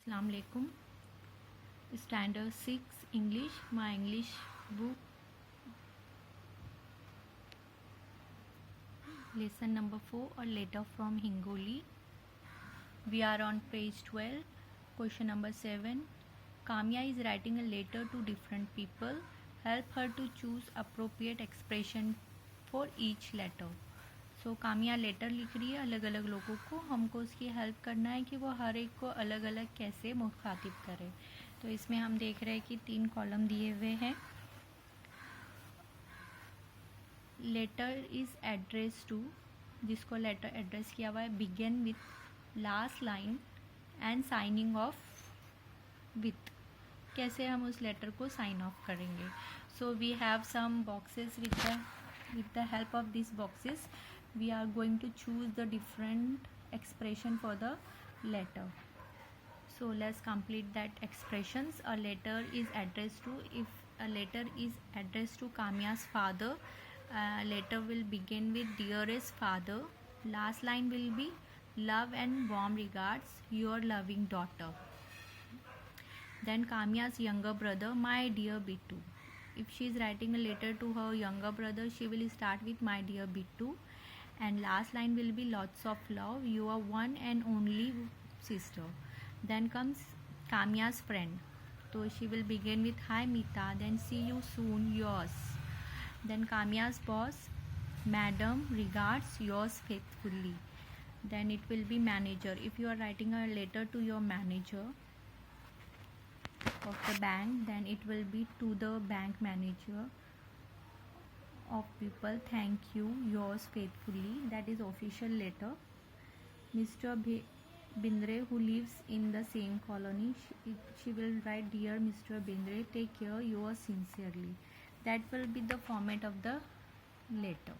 Assalamu alaikum. Standard 6 English, my English book, lesson number 4, a letter from Hingoli. We are on page 12. Question number 7. Kamya is writing a letter to different people. Help her to choose appropriate expression for each letter. So Kamiya letter लिख रही है अलग अलग लोगों को. हमको उसकी help करना है कि वो हर एक को अलग अलग कैसे मुखातिब करे. तो इसमें हम देख रहे हैं कि 3 कॉलम दिए हुए हैं. लेटर इज़ एड्रेस टू, जिसको लेटर एड्रेस किया हुआ है, begin with last line and signing off with. कैसे हम उस लेटर को साइन ऑफ करेंगे. So we have some boxes. with the help of these boxes we are going to choose the different expression for the letter. So let's complete that expressions. A letter is addressed to, if a letter is addressed to Kamya's father, letter will begin with dearest father. Last line will be love and warm regards, your loving daughter. Then Kamya's younger brother, my dear Bittu. If she is writing a letter to her younger brother, she will start with my dear Bittu, and last line will be lots of love, your one and only sister. Then comes Kamya's friend, so she will begin with hi Mita, then see you soon, yours. Then Kamya's boss, madam, regards, yours faithfully. Then it will be manager. If you are writing a letter to your manager of the bank, then it will be to the bank manager of people, thank you, yours faithfully. That is official letter. Mr. Bindre, who lives in the same colony, she will write, dear Mr. Bindre, take care, yours sincerely. That will be the format of the letter.